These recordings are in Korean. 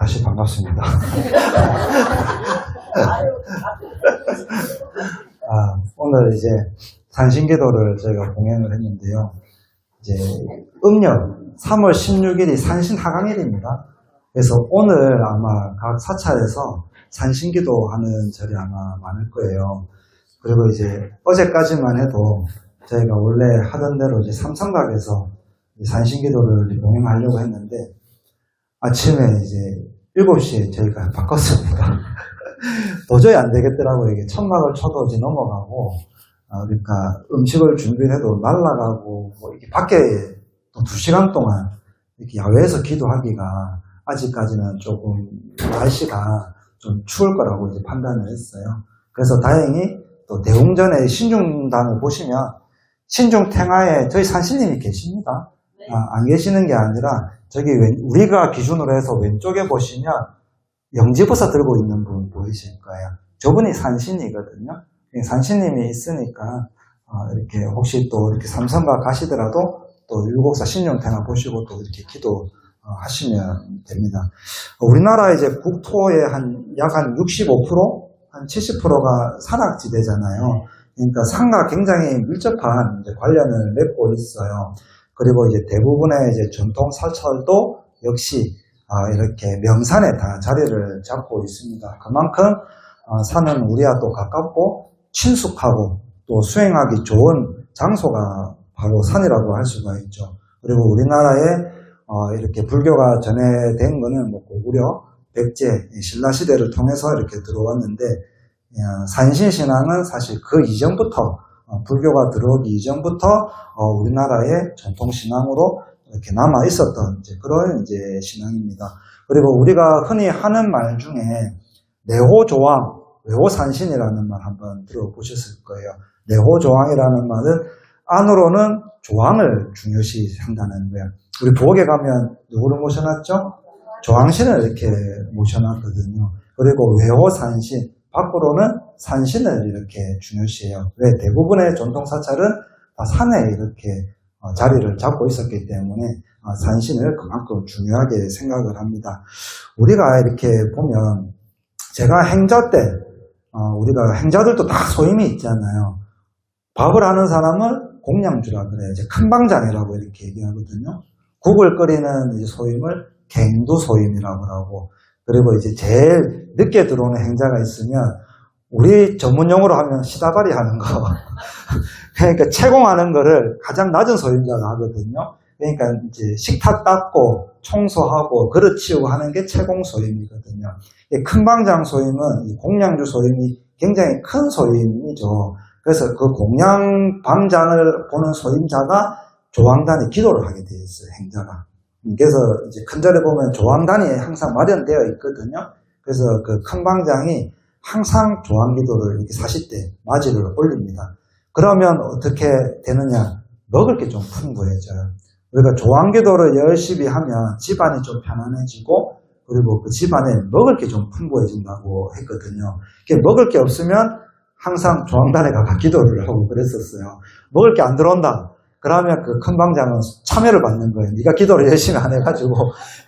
다시 반갑습니다. 오늘 이제 산신기도를 저희가 공연을 했는데요. 이제 음력 3월 16일이 산신하강일입니다. 그래서 오늘 아마 각 사찰에서 산신기도 하는 절이 아마 많을 거예요. 그리고 이제 어제까지만 해도 저희가 원래 하던 대로 이제 삼성각에서 산신기도를 공연하려고 했는데 아침에 이제 7시에 저희가 바꿨습니다. 도저히 안 되겠더라고요. 이게 천막을 쳐도 이제 넘어가고, 그러니까 음식을 준비해도 날아가고, 뭐 이렇게 밖에 또 2시간 동안 이렇게 야외에서 기도하기가 아직까지는 조금 날씨가 좀 추울 거라고 이제 판단을 했어요. 그래서 다행히 또 대웅전의 신중당을 보시면 신중탱화에 저희 산신님이 계십니다. 안 계시는 게 아니라 저기 우리가 기준으로 해서 왼쪽에 보시면 영지보사 들고 있는 분 보이실 거예요. 저분이 산신이거든요. 산신님이 있으니까 이렇게 혹시 또 이렇게 삼성각 가시더라도 또 율곡사 신중탱화 보시고 또 이렇게 기도하시면 됩니다. 우리나라 이제 국토의 약 한 65%? 한 70%가 산악지대잖아요. 그러니까 산과 굉장히 밀접한 이제 관련을 맺고 있어요. 그리고 이제 대부분의 이제 전통 사찰도 역시 이렇게 명산에 다 자리를 잡고 있습니다. 그만큼 산은 우리와 또 가깝고 친숙하고 또 수행하기 좋은 장소가 바로 산이라고 할 수가 있죠. 그리고 우리나라에 이렇게 불교가 전해된 거는 뭐 고구려, 백제, 신라시대를 통해서 이렇게 들어왔는데 산신신앙은 사실 그 이전부터 불교가 들어오기 이전부터 우리나라의 전통신앙으로 이렇게 남아 있었던 그런 신앙입니다. 그리고 우리가 흔히 하는 말 중에 내호조왕, 외호산신이라는 말 한번 들어보셨을 거예요. 내호조왕이라는 말은 안으로는 조왕을 중요시 한다는 거예요. 우리 부엌에 가면 누구를 모셔놨죠? 조왕신을 이렇게 모셔놨거든요. 그리고 외호산신, 밖으로는 산신을 이렇게 중요시해요. 왜? 대부분의 전통사찰은 다 산에 이렇게 자리를 잡고 있었기 때문에 산신을 그만큼 중요하게 생각을 합니다. 우리가 이렇게 보면 제가 행자 때 우리가 행자들도 다 소임이 있잖아요. 밥을 하는 사람을 공양주라 그래요. 이제 큰방장이라고 이렇게 얘기하거든요. 국을 끓이는 소임을 갱두소임이라고 하고, 그리고 이제 제일 늦게 들어오는 행자가 있으면 우리 전문용어로 하면 시다발이 하는 거. 그러니까 채공하는 거를 가장 낮은 소임자가 하거든요. 그러니까 이제 식탁 닦고 청소하고 그릇 치우고 하는 게 채공 소임이거든요. 큰 방장 소임은 공양주 소임이 굉장히 큰 소임이죠. 그래서 그 공양 방장을 보는 소임자가 조왕단에 기도를 하게 되어 있어요, 행자가. 그래서 이제 큰절에 보면 조왕단이 항상 마련되어 있거든요. 그래서 그 큰 방장이 항상 조왕기도를 이렇게 40대 맞이를 올립니다. 그러면 어떻게 되느냐? 먹을 게 좀 풍부해져요. 우리가 조왕기도를 열심히 하면 집안이 좀 편안해지고, 그리고 그 집안에 먹을 게 좀 풍부해진다고 했거든요. 먹을 게 없으면 항상 조왕단에 가서 기도를 하고 그랬었어요. 먹을 게 안 들어온다. 그러면 그 큰 방장은 참여를 받는 거예요. 네가 기도를 열심히 안 해가지고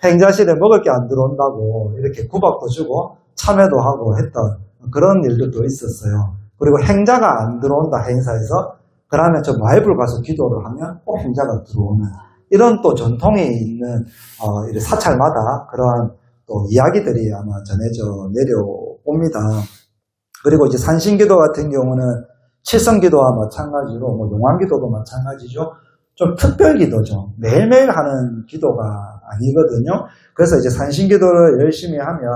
행자실에 먹을 게 안 들어온다고 이렇게 구박도 주고 참여도 하고 했던 그런 일들도 있었어요. 그리고 행자가 안 들어온다, 행사에서. 그러면 저 마이불 가서 기도를 하면 꼭 행자가 들어오는 이런 또 전통이 있는 사찰마다 그러한 또 이야기들이 아마 전해져 내려옵니다. 그리고 이제 산신기도 같은 경우는 칠성기도와 마찬가지로 뭐 용왕기도도 마찬가지죠. 좀 특별기도죠. 매일매일 하는 기도가 아니거든요. 그래서 이제 산신기도를 열심히 하면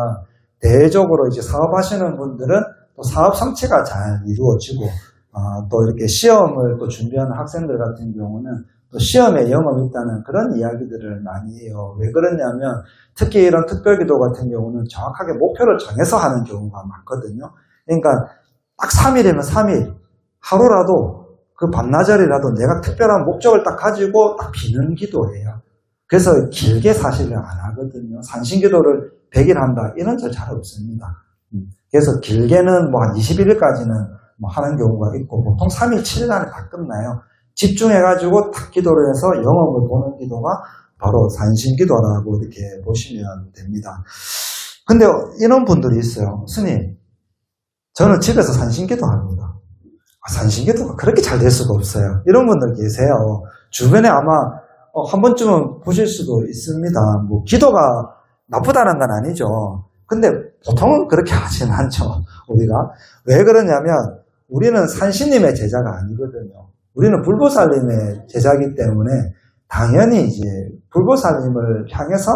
대외적으로 이제 사업하시는 분들은 또 사업 성취가 잘 이루어지고 또 이렇게 시험을 또 준비하는 학생들 같은 경우는 또 시험에 영험이 있다는 그런 이야기들을 많이 해요. 왜 그러냐면 특히 이런 특별기도 같은 경우는 정확하게 목표를 정해서 하는 경우가 많거든요. 그러니까 딱 3일이면 3일, 하루라도 그 반나절이라도 내가 특별한 목적을 딱 가지고 딱 비는 기도예요. 그래서 길게 사실은 안 하거든요. 산신기도를 100일 한다 이런 절 잘 없습니다. 그래서 길게는 뭐 한 21일까지는 뭐 하는 경우가 있고 보통 3일, 7일 안에 다 끝나요. 집중해가지고 딱 기도를 해서 영험을 보는 기도가 바로 산신기도라고 이렇게 보시면 됩니다. 근데 이런 분들이 있어요. 스님, 저는 집에서 산신기도 합니다. 산신기도가 그렇게 잘 될 수가 없어요. 이런 분들 계세요. 주변에 아마 한 번쯤은 보실 수도 있습니다. 뭐 기도가 나쁘다는 건 아니죠. 근데 보통은 그렇게 하지는 않죠. 우리가 왜 그러냐면 우리는 산신님의 제자가 아니거든요. 우리는 불보살님의 제자이기 때문에 당연히 이제 불보살님을 향해서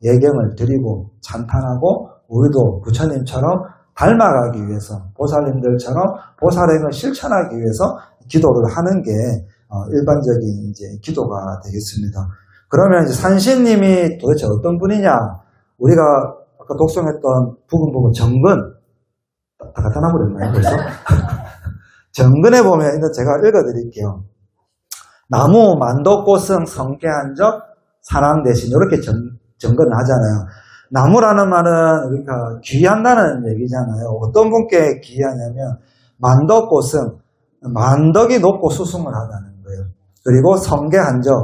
예경을 드리고 찬탄하고 우리도 부처님처럼 닮아가기 위해서 보살님들처럼 보살행을 실천하기 위해서 기도를 하는 게 일반적인 이제 기도가 되겠습니다. 그러면 이제 산신님이 도대체 어떤 분이냐? 우리가 아까 독송했던 부분 정근 다 갖다 놔버렸나요? 벌써? 정근에 보면 제가 읽어드릴게요. 나무 만덕고성 성계한적 산왕대신 이렇게 정근하잖아요. 나무라는 말은 그러니까 귀한다는 얘기잖아요. 어떤 분께 귀하냐면 만덕고성, 만덕이 높고 수승을 하다는 거예요. 그리고 성계한적,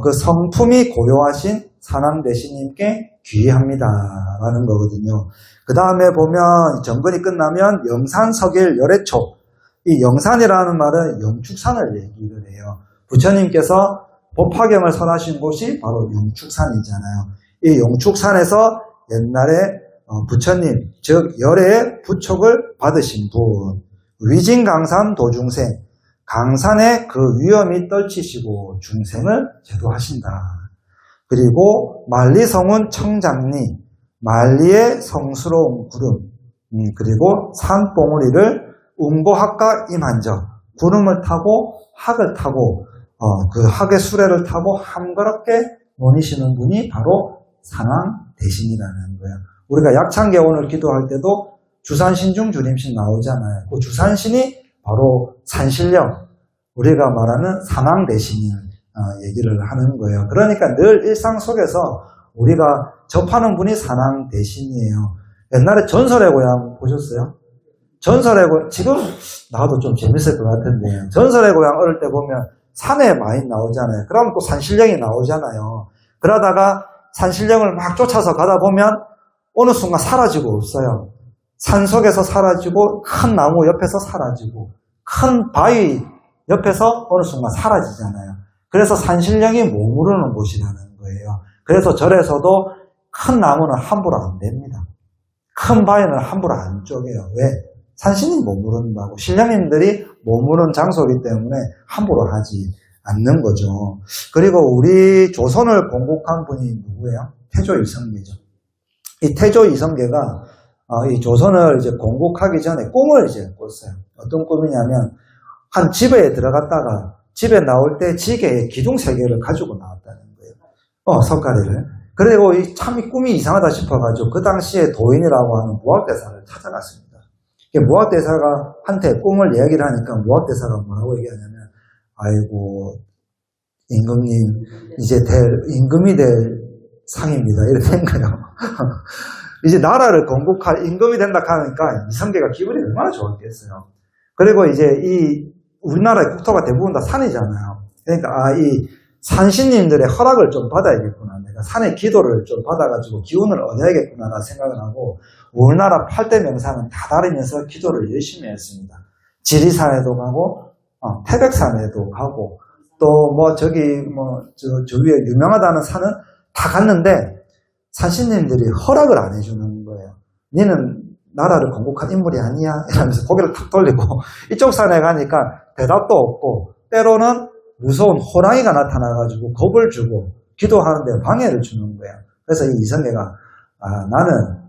그 성품이 고요하신 산왕대신님께 귀합니다라는 거거든요. 그 다음에 보면 정근이 끝나면 영산석일 열애초, 이 영산이라는 말은 영축산을 얘기를 해요. 부처님께서 법화경을 설하신 곳이 바로 영축산이잖아요. 이 영축산에서 옛날에 부처님, 즉 열애의 부촉을 받으신 분, 위진강산 도중생, 강산의 그 위엄이 떨치시고 중생을 제도하신다. 그리고 만리성운 청장리, 만리의 성스러운 구름, 그리고 산봉우리를 운고학과 임한적, 구름을 타고 학을 타고 그 학의 수레를 타고 함그렇게 모니시는 분이 바로 산왕대신이라는 거예요. 우리가 약창계 오늘 기도할 때도 주산신중 주림신 나오잖아요. 그 주산신이 바로 산신령, 우리가 말하는 산왕대신을 얘기를 하는 거예요. 그러니까 늘 일상 속에서 우리가 접하는 분이 산왕대신이에요. 옛날에 전설의 고향 보셨어요? 전설의 고향, 지금 나도 좀 재밌을 것 같은데, 전설의 고향 어릴 때 보면 산에 많이 나오잖아요. 그러면 또 산신령이 나오잖아요. 그러다가 산신령을 막 쫓아서 가다 보면 어느 순간 사라지고 없어요. 산 속에서 사라지고 큰 나무 옆에서 사라지고 큰 바위 옆에서 어느 순간 사라지잖아요. 그래서 산신령이 머무르는 곳이라는 거예요. 그래서 절에서도 큰 나무는 함부로 안 됩니다. 큰 바위는 함부로 안 쪼개요. 왜? 산신이 머무른다고. 신령님들이 머무른 장소이기 때문에 함부로 하지 않는 거죠. 그리고 우리 조선을 건국한 분이 누구예요? 태조 이성계죠. 이 태조 이성계가 이 조선을 이제 건국하기 전에 꿈을 이제 꿨어요. 어떤 꿈이냐면 한 집에 들어갔다가 집에 나올 때 지게에 기둥 3개를 가지고 나왔다는 거예요. 석가래를. 그리고 참 이 꿈이 이상하다 싶어가지고 그 당시에 도인이라고 하는 무학대사를 찾아갔습니다. 무학대사가 한테 꿈을 이야기를 하니까 무학대사가 뭐라고 얘기하냐면, 아이고 임금님 이제 임금이 될 상입니다. 이렇게 된 거예요. 이제 나라를 건국할 임금이 된다 하니까 이성계가 기분이 얼마나 좋았겠어요. 그리고 이제 이 우리나라의 국토가 대부분 다 산이잖아요. 그러니까 이 산신님들의 허락을 좀 받아야겠구나. 내가 산의 기도를 좀 받아가지고 기운을 얻어야겠구나 생각을 하고 우리나라 8대 명산은 다 다니면서 기도를 열심히 했습니다. 지리산에도 가고 태백산에도 가고 또 뭐 저기 저 위에 유명하다는 산은 다 갔는데 산신님들이 허락을 안 해주는 거예요. 니는 나라를 건국한 인물이 아니야 이러면서 고개를 탁 돌리고 이쪽 산에 가니까 대답도 없고 때로는 무서운 호랑이가 나타나가지고 겁을 주고 기도하는데 방해를 주는 거예요. 그래서 이 이성계가 나는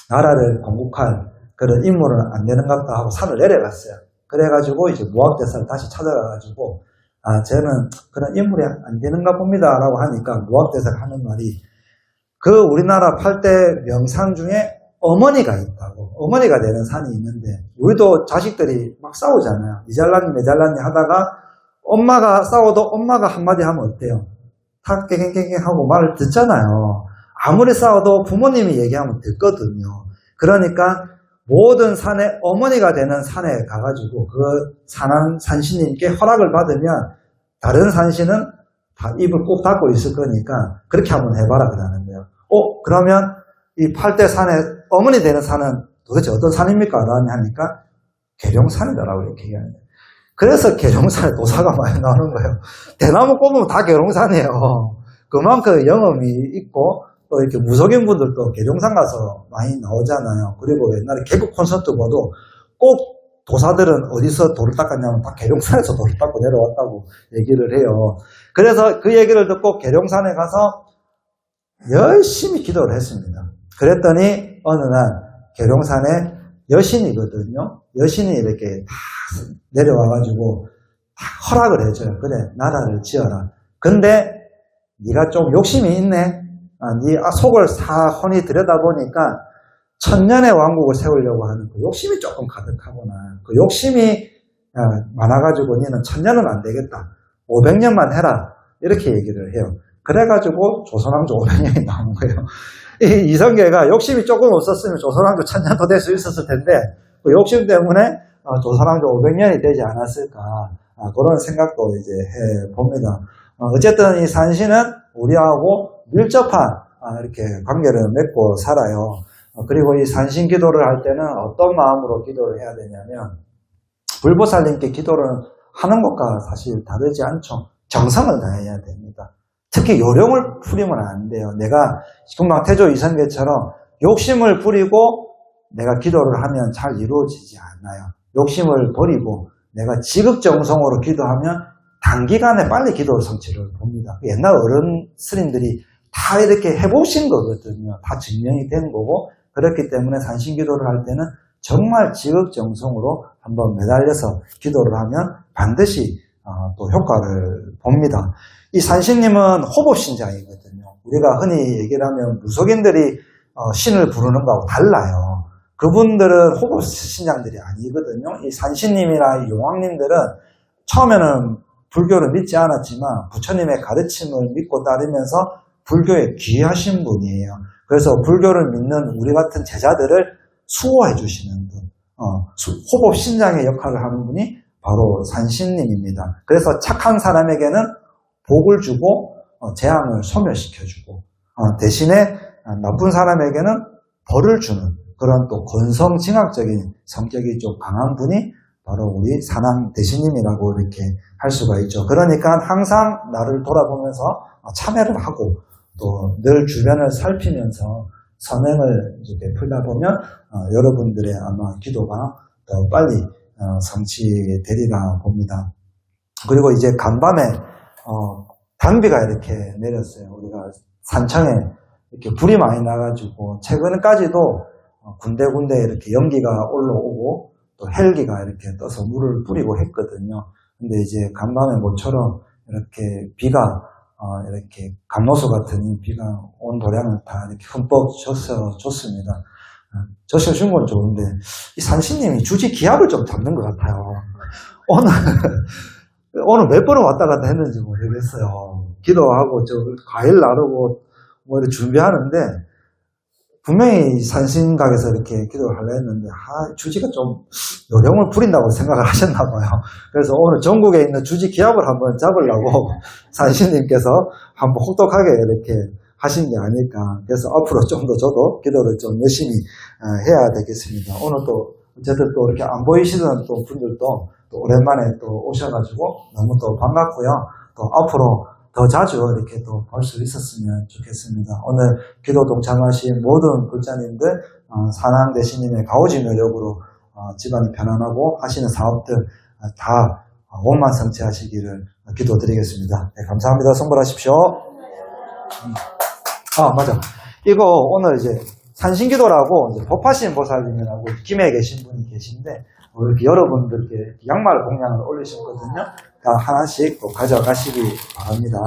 나라를 건국할 그런 인물은 안 되는갑다 하고 산을 내려갔어요. 그래가지고 이제 무학대사를 다시 찾아가가지고 쟤는 그런 인물이 안 되는가 봅니다 라고 하니까 무학대사가 하는 말이 그 우리나라 8대 명산 중에 어머니가 있다고. 어머니가 되는 산이 있는데 우리도 자식들이 막 싸우잖아요. 니 잘났니 내 잘났니 하다가 엄마가 싸워도 엄마가 한마디 하면 어때요? 탁 깨갱깨갱 하고 말을 듣잖아요. 아무리 싸워도 부모님이 얘기하면 듣거든요. 그러니까 모든 산에 어머니가 되는 산에 가가지고 그 산신님께 허락을 받으면 다른 산신은 다 입을 꼭 닫고 있을 거니까 그렇게 한번 해봐라 그러는 거예요. 그러면 이 8대 산에 어머니 되는 산은 도대체 어떤 산입니까? 라고 하니까 계룡산이다라고 이렇게 얘기하는 거예요. 그래서 계룡산에 도사가 많이 나오는 거예요. 대나무 꼽으면 다 계룡산이에요. 그만큼 영험이 있고 또 이렇게 무속인 분들도 계룡산 가서 많이 나오잖아요. 그리고 옛날에 개그 콘서트 봐도 꼭 도사들은 어디서 돌을 닦았냐면 다 계룡산에서 돌을 닦고 내려왔다고 얘기를 해요. 그래서 그 얘기를 듣고 계룡산에 가서 열심히 기도를 했습니다. 그랬더니 어느 날 계룡산에 여신이거든요. 여신이 이렇게 다 내려와가지고 다 허락을 해줘요. 그래, 나라를 지어라. 근데 네가 좀 욕심이 있네. 네 속을 사헌히 들여다보니까 천년의 왕국을 세우려고 하는 그 욕심이 조금 가득하구나. 그 욕심이 많아가지고 너는 천년은 안 되겠다. 500년만 해라. 이렇게 얘기를 해요. 그래가지고 조선왕조 500년이 나온 거예요. 이 이성계가 욕심이 조금 없었으면 조선왕조 1000년도 될 수 있었을 텐데 그 욕심 때문에 조선왕조 500년이 되지 않았을까. 그런 생각도 이제 해봅니다. 어쨌든 이 산신은 우리하고 밀접한 이렇게 관계를 맺고 살아요. 그리고 이 산신 기도를 할 때는 어떤 마음으로 기도를 해야 되냐면 불보살님께 기도를 하는 것과 사실 다르지 않죠. 정성을 다해야 됩니다. 특히 요령을 부리면 안 돼요. 내가 금방 태조 이성계처럼 욕심을 부리고 내가 기도를 하면 잘 이루어지지 않아요. 욕심을 버리고 내가 지극정성으로 기도하면 단기간에 빨리 기도 성취를 봅니다. 옛날 어른 스님들이 다 이렇게 해보신 거거든요. 다 증명이 된 거고 그렇기 때문에 산신기도를 할 때는 정말 지극정성으로 한번 매달려서 기도를 하면 반드시 또 효과를 봅니다. 이 산신님은 호법신장이거든요. 우리가 흔히 얘기를 하면 무속인들이 신을 부르는 거하고 달라요. 그분들은 호법신장들이 아니거든요. 이 산신님이나 이 용왕님들은 처음에는 불교를 믿지 않았지만 부처님의 가르침을 믿고 따르면서 불교에 귀하신 분이에요. 그래서 불교를 믿는 우리 같은 제자들을 수호해 주시는 분, 호법신장의 역할을 하는 분이 바로 산신님입니다. 그래서 착한 사람에게는 복을 주고 재앙을 소멸시켜주고 대신에 나쁜 사람에게는 벌을 주는 그런 또 건성징악적인 성격이 좀 강한 분이 바로 우리 산왕 대신님이라고 이렇게 할 수가 있죠. 그러니까 항상 나를 돌아보면서 참회를 하고 또 늘 주변을 살피면서 선행을 이제 베풀다 보면 여러분들의 아마 기도가 더 빨리 성취되리라 봅니다. 그리고 이제 간밤에 단비가 이렇게 내렸어요. 우리가 산청에 이렇게 불이 많이 나가지고 최근까지도 군데군데 이렇게 연기가 올라오고 또 헬기가 이렇게 떠서 물을 뿌리고 했거든요. 근데 이제 간밤에 모처럼 이렇게 비가 이렇게 감로수 같은 이 비가 온 도량을 다 이렇게 흠뻑 줬습니다. 젖혀준 건 좋은데 이 산신님이 주지 기합을 좀 잡는 것 같아요. 오늘 몇 번을 왔다 갔다 했는지 모르겠어요. 기도하고 저 과일 나르고 뭐 이렇게 준비하는데 분명히 산신각에서 이렇게 기도를 하려 했는데 주지가 좀 요령을 부린다고 생각을 하셨나 봐요. 그래서 오늘 전국에 있는 주지 기합을 한번 잡으려고 산신님께서 한번 혹독하게 이렇게 하신 게 아닐까. 그래서 앞으로 좀 더 저도 기도를 좀 열심히 해야 되겠습니다. 오늘 또 어쨌든 또 이렇게 안 보이시던 또 분들도 또 오랜만에 또 오셔가지고 너무 또 반갑고요. 또 앞으로 더 자주 이렇게 또 볼 수 있었으면 좋겠습니다. 오늘 기도 동참하신 모든 불자님들 산왕 대신님의 가오지 묘력으로 집안이 편안하고 하시는 사업들 다 원만성취하시기를 기도드리겠습니다. 네, 감사합니다. 성불하십시오. 맞아. 이거 오늘 이제 산신기도라고 이제 법화신 보살님이라고 김해 계신 분이 계신데 이렇게 여러분들께 양말 공양을 올리셨거든요. 다 하나씩 꼭 가져가시기 바랍니다.